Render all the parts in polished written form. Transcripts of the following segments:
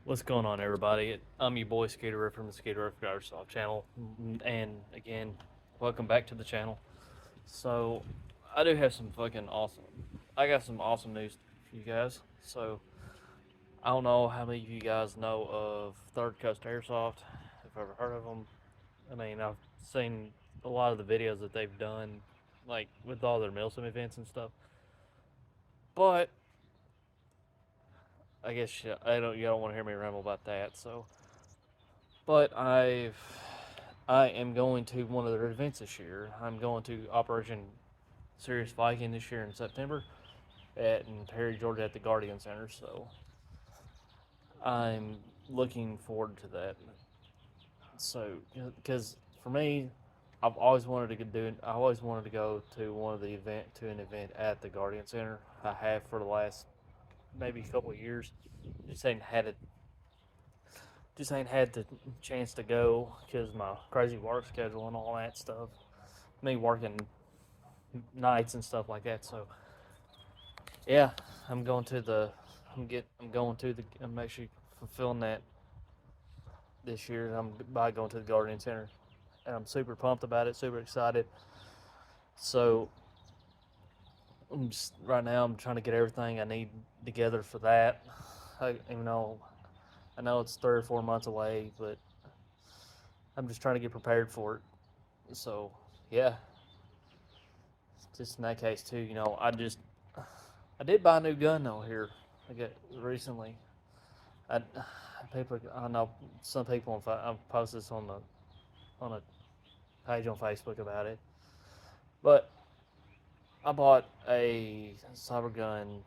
What's going on, everybody? I'm your boy Skater Riff from the Skater Riff Airsoft channel, and again, welcome back to the channel. So, I do have some fucking awesome. I got some awesome news for you guys. So, I don't know how many of you guys know of Third Coast Airsoft. If ever heard of them, I mean, I've seen a lot of the videos that they've done, like with all their Milsim events and stuff. But I guess you don't want to hear me ramble about that. So, but I am going to one of their events this year. I'm going to Operation Sirius Viking this year in September in Perry, Georgia, at the Guardian Center. So I'm looking forward to that. So, because for me, I've always wanted to do. I always wanted to go to an event at the Guardian Center. I have for the last maybe a couple of years. Just ain't had the chance to go because my crazy work schedule and all that stuff. Me working nights and stuff like that. So yeah, I'm going to the I'm going to the I'm actually fulfilling that this year. I'm by going to the Guardian Center, and I'm super pumped about it, super excited. So right now I'm trying to get everything I need together for that. Even though I know it's 3 or 4 months away, but I'm just trying to get prepared for it. So yeah, just in that case too, I did buy a new gun though here. I got recently. I I know some people I've posted this on a page on Facebook about it, but I bought a Cybergun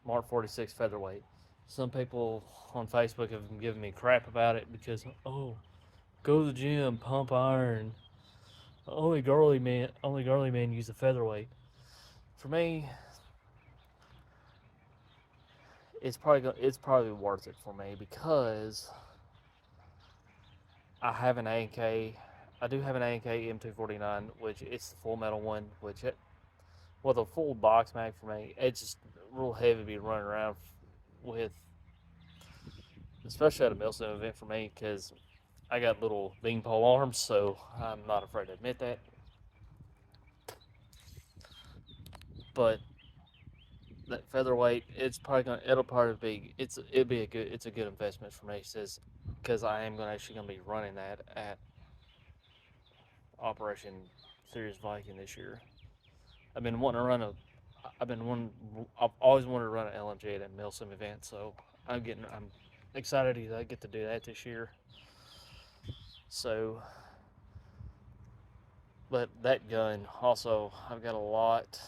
Mark 46 featherweight. Some people on Facebook have been giving me crap about it because go to the gym, pump iron. Only girly men use a featherweight. For me, it's probably worth it for me because I have an AK. I do have an AK M249, which it's the full metal one, with a full box mag for me, it's just real heavy to be running around with, especially at a Milsim event for me, because I got little beanpole arms, so I'm not afraid to admit that. But that featherweight, it's a good investment for me, says because I am gonna be running that at Operation Sirius Viking this year. I've been wanting to run a I've been one. I've always wanted to run an LMG at a Milsim event, so I'm excited to get to do that this year. So, but that gun also, I've got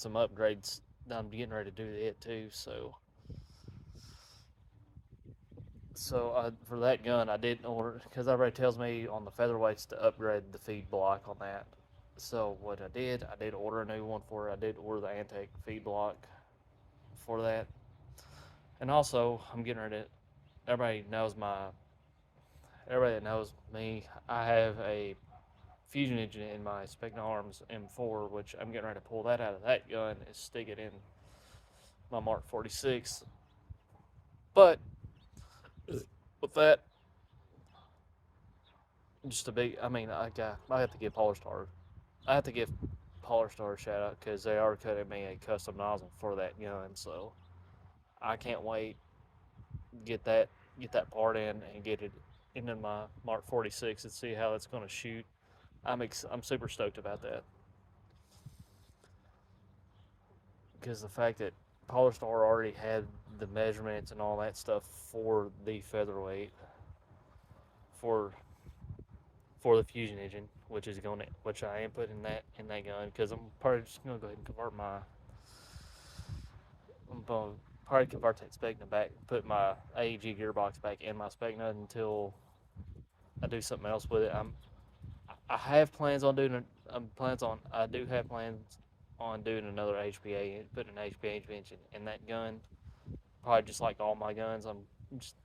some upgrades that I'm getting ready to do to it too. So for that gun, I didn't order because everybody tells me on the featherweights to upgrade the feed block on that. So what I did order a new one for it. I did order the Antec feed block for that, and also I'm getting ready to. Everybody knows my Everybody that knows me, I have a fusion engine in my Specna Arms M4, which I'm getting ready to pull that out of that gun and stick it in my Mark 46. But with that, just a big, I mean, I have to give Polar I have to give Polar Star a shout out because they are cutting me a custom nozzle for that gun. So I can't wait to get that part in and get it into my Mark 46 and see how it's going to shoot. I'm super stoked about that. Because the fact that Polar Star already had the measurements and all that stuff for the featherweight for the fusion engine, which I am putting in that gun because I'm probably just gonna go ahead and I'm gonna probably convert that Specna back, put my AEG gearbox back in my Specna until I do something else with it. I have plans on doing I do have plans on doing another HPA, putting an HPA engine in that gun. Probably just like all my guns, I'm just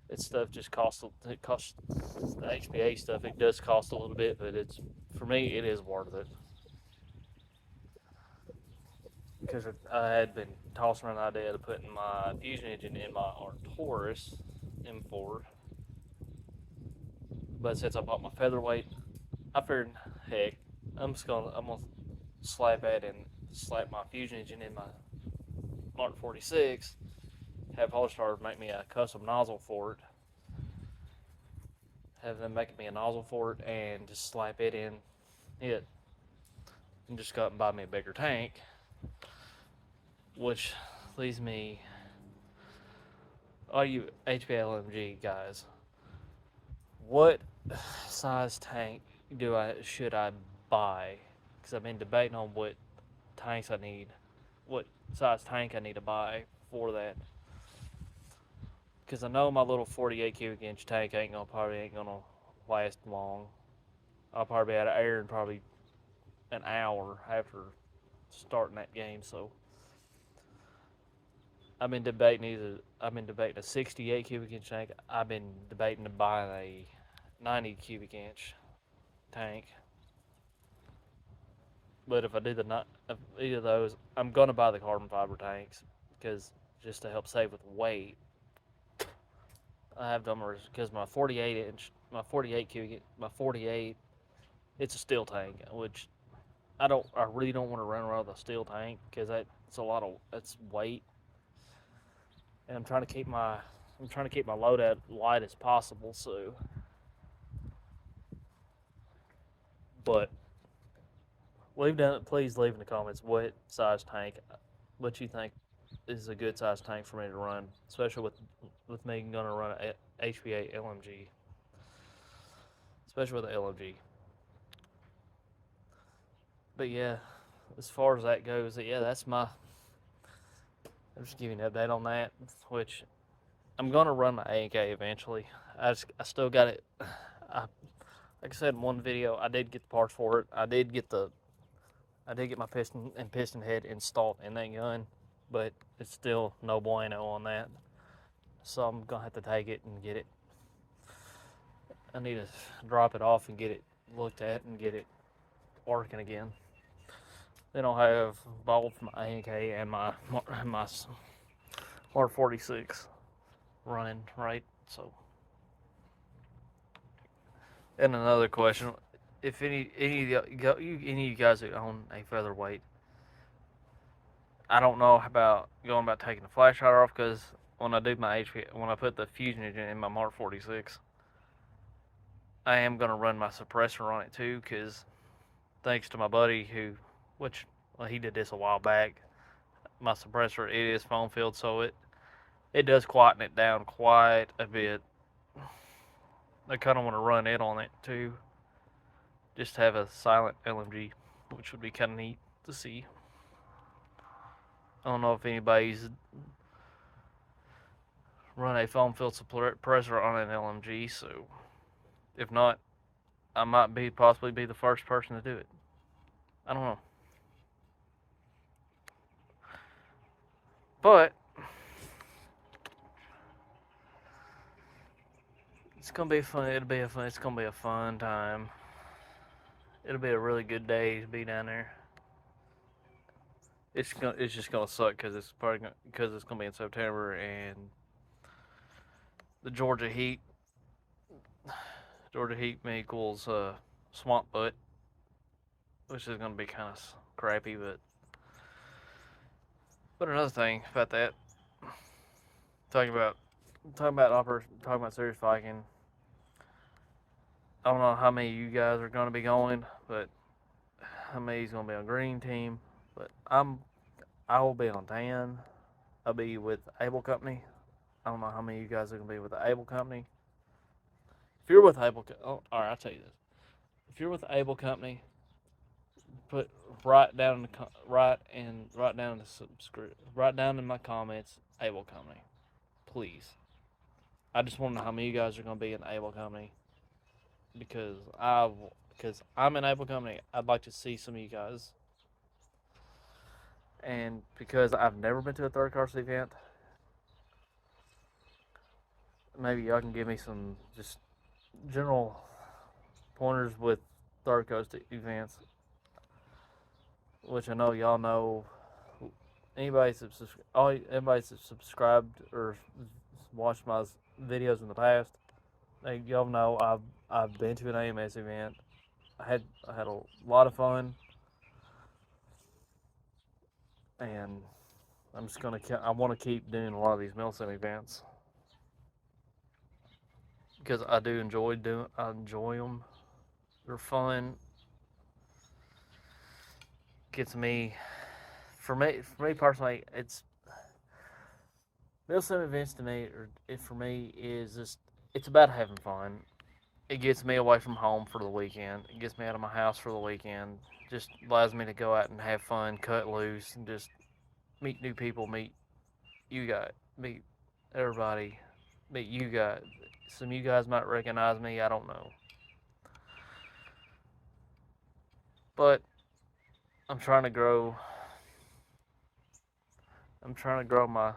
it stuff just costs it costs the HPA stuff. It does cost a little bit, but it's for me it is worth it. because I had been tossing around the idea of putting my Fusion engine in my Arcturus M4, but since I bought my featherweight, I figured, heck, I'm gonna slap my Fusion engine in my Mark 46. Have Polestar make me a custom nozzle for it. Have them make me a nozzle for it and just slap it in it, and just go up and buy me a bigger tank, which leaves me, all you HPLMG guys, what size tank should I buy? Because I've been debating on what tanks I need, what size tank I need to buy for that. Because I know my little 48 cubic inch tank probably ain't gonna last long. I'll probably be out of air in probably an hour after starting that game. So I've been debating a 68 cubic inch tank. I've been debating to buy a 90 cubic inch tank. But if I do either of those, I'm gonna buy the carbon fiber tanks because just to help save with weight. I have them because my 48 cubic, my 48, it's a steel tank, which I really don't want to run around with a steel tank because that's weight, and I'm trying to keep my load as light as possible. So, but please leave in the comments what you think is a good size tank for me to run, especially with me gonna run a HPA LMG, especially with the LMG. But yeah, as far as that goes, yeah, I'm just giving an update on that, which I'm gonna run my A&K eventually. I still got it. Like I said in one video, I did get the parts for it. I did get my piston head installed in that gun, but it's still no bueno on that. So I'm gonna have to take it and get it. I need to drop it off and get it looked at and get it working again. Then I'll have both my A&K and my R46 running right. So, and another question: if any of you guys who own a featherweight, I don't know about taking the flash hider off because when I put the Fusion engine in my Mark 46, I am gonna run my suppressor on it too because thanks to my buddy he did this a while back. My suppressor, it is foam filled, so it does quieten it down quite a bit. I kind of want to run it on it too, just to have a silent LMG, which would be kind of neat to see. I don't know if anybody's run a foam filled suppressor on an LMG, so if not, I might possibly be the first person to do it. I don't know. But it's gonna be fun. It's gonna be a fun time. It'll be a really good day to be down there. It's just gonna suck because it's gonna be in September and the Georgia heat. Georgia heat equals swamp butt, which is gonna be kind of crappy. But another thing about that, talking about Serious Viking. I don't know how many of you guys are gonna be going, but how many's gonna be on green team. But I will be on tan. I'll be with Able Company. I don't know how many of you guys are gonna be with the Able Company. If you're with Able, all right, I'll tell you this. If you're with Able Company, write down in my comments Able Company, please. I just want to know how many of you guys are gonna be in the Able Company because I'm in Able Company. I'd like to see some of you guys. And because I've never been to a third course event, maybe y'all can give me some just general pointers with third coast events, which I know y'all know Anybody that's subscribed or watched my videos in the past, y'all know I've been to an AMS event. I had a lot of fun, and I want to keep doing a lot of these Milsim events because I enjoy them. They're fun. Gets me for me personally, it's Milsim events to me, or it for me is just it's about having fun. It gets me away from home for the weekend. It gets me out of my house for the weekend. Just allows me to go out and have fun, cut loose, and just meet new people, meet you guys, meet everybody, meet you guys. Some of you guys might recognize me. I don't know, but I'm trying to grow. I'm trying to grow my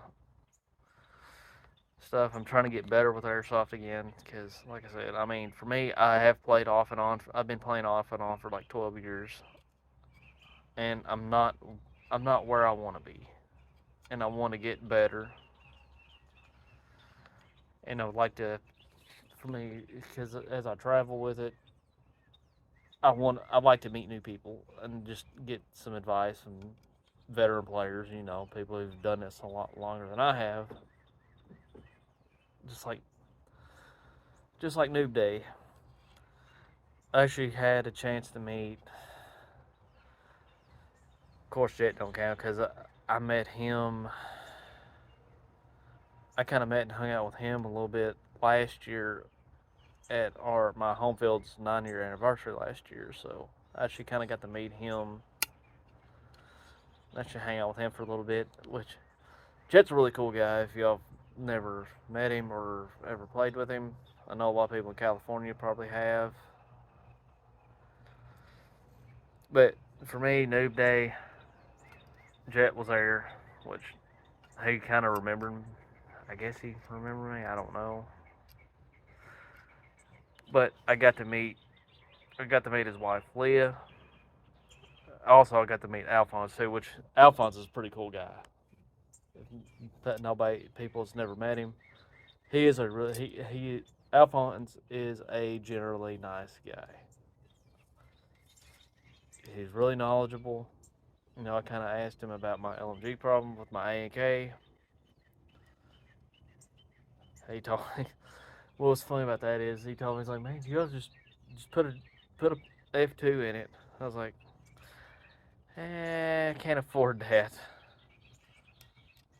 stuff. I'm trying to get better with airsoft again because, like I said, I mean, for me, I have played off and on. I've been playing off and on for like 12 years, and I'm not where I want to be, and I want to get better. And I would like to, for me, because as I travel with it, I'd like to meet new people and just get some advice from veteran players. People who've done this a lot longer than I have. Just like Noob Day, I actually had a chance to meet. Of course, Jet don't count because I met him. I kind of met and hung out with him a little bit last year at my home field's 9-year anniversary last year. So I actually kind of got to meet him. I actually hang out with him for a little bit, which Jet's a really cool guy. If y'all never met him or ever played with him, I know a lot of people in California probably have. But for me, Noob Day, Jet was there, which he kind of remembered. I guess he remembered me. I don't know. But I got to meet his wife Leah. Also, I got to meet Alphonse too, which Alphonse is a pretty cool guy. That nobody people has never met him. He is a really he Alphonse is a generally nice guy. He's really knowledgeable. I kind of asked him about my LMG problem with my ANK. He told me what was funny about that is he told me he's like, man, you guys just put a F2 in it. I was like, I can't afford that.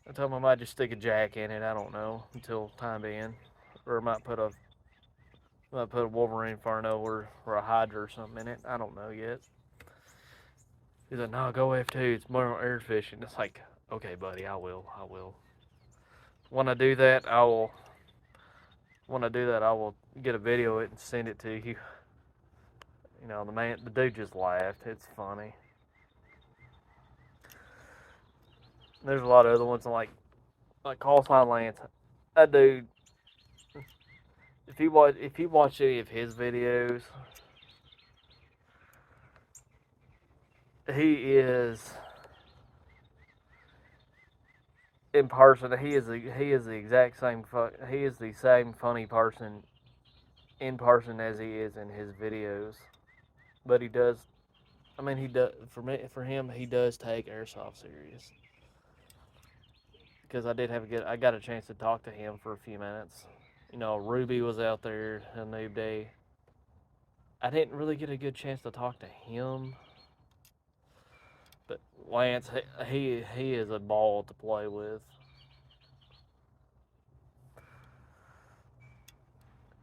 I told him I might just stick a jack in it. I don't know until time being, or I might put a Wolverine Inferno or a Hydra or something in it. I don't know yet. He's like, no, go F2. It's more air efficient. It's like, okay, buddy, I will. When I do that, I will. When I do that, I will get a video of it and send it to you. The dude just laughed. It's funny. There's a lot of other ones like Call Sign Lance. That dude, if you watch any of his videos, he is in person. He is the exact same. He is the same funny person in person as he is in his videos. But he does. I mean, he does for him. He does take airsoft serious. Because I got a chance to talk to him for a few minutes. Ruby was out there a Noob Day. I didn't really get a good chance to talk to him, but Lance, he is a ball to play with.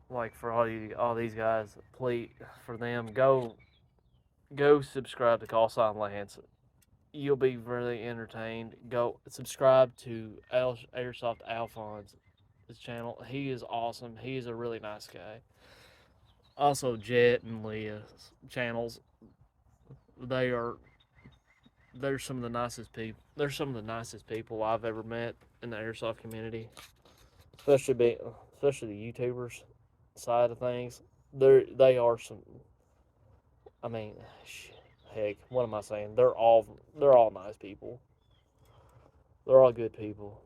Like for all these guys, please for them go subscribe to Call Sign Lance. You'll be really entertained. Go subscribe to Airsoft Alphonse, his channel. He is awesome. He is a really nice guy. Also, Jet and Leah's channels. They are they're some of the nicest people. They're some of the nicest people I've ever met in the airsoft community, especially the YouTubers side of things. They are some. I mean, heck, what am I saying? They're all nice people. They're all good people.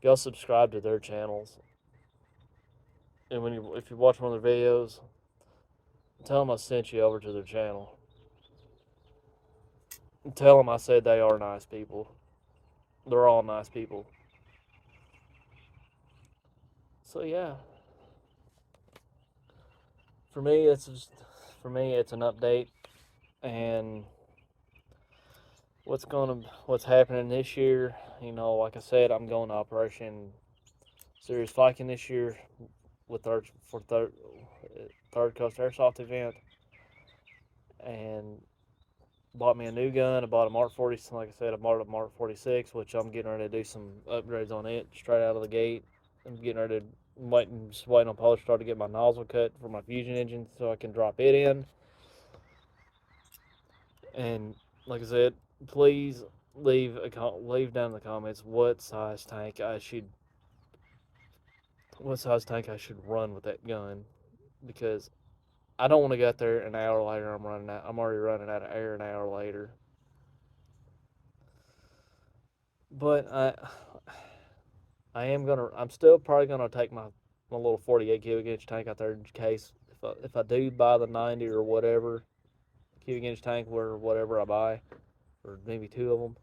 Go subscribe to their channels, and if you watch one of their videos, tell them I sent you over to their channel. And tell them I said they are nice people. They're all nice people. So yeah, for me it's an update, and what's happening this year. Like I said, I'm going to Operation Serious Viking this year with third Coast Airsoft event, and bought me a new gun. I bought a Mark 40. Like I said, I bought a Mark 46, which I'm getting ready to do some upgrades on it straight out of the gate. I'm getting ready to just waiting on Polestar to get my nozzle cut for my Fusion engine so I can drop it in. And like I said, please leave down in the comments what size tank I should run with that gun, because I don't want to get there an hour later. I'm already running out of air an hour later. But I'm still probably gonna take my little 48 cubic inch tank out there in case if I do buy the 90 or whatever cubic inch tank or whatever I buy, or maybe two of them,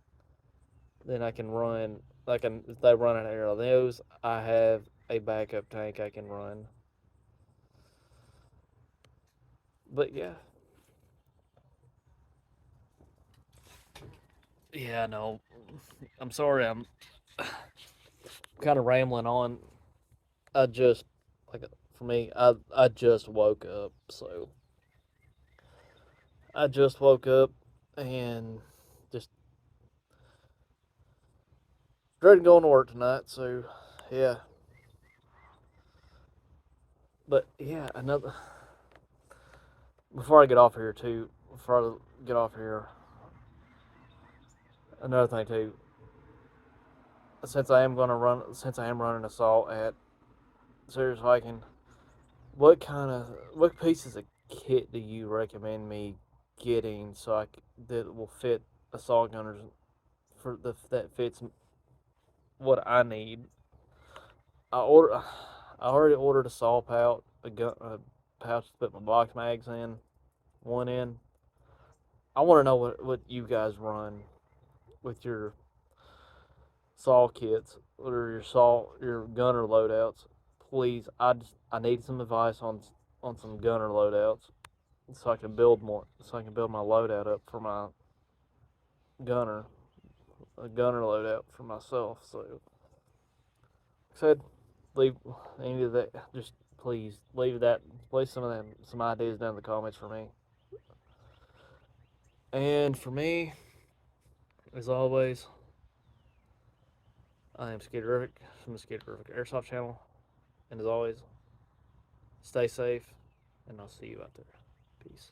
then I can run. If they run an air of those, I have a backup tank I can run. But yeah, no, I'm sorry, I'm kind of rambling on. I just like for me, I just woke up, so I just woke up and just dreading going to work tonight. So yeah, but yeah, another before I get off here too. Before I get off here, another thing too. Since I am running assault at Serious Viking, what pieces of kit do you recommend me getting that will fit assault gunners that fits what I need? I order. I already ordered a saw pouch, a pouch to put my box mags in, one in. I want to know what you guys run with your saw kits or your gunner loadouts. Please, I need some advice on some gunner loadouts so I can build my loadout up for my gunner, a gunner loadout for myself. So, like I said, leave any of that. Just please leave that. Leave some ideas down in the comments for me. And for me, as always, I am Skiderific from the Skiderific Airsoft channel. And as always, stay safe, and I'll see you out there. Peace.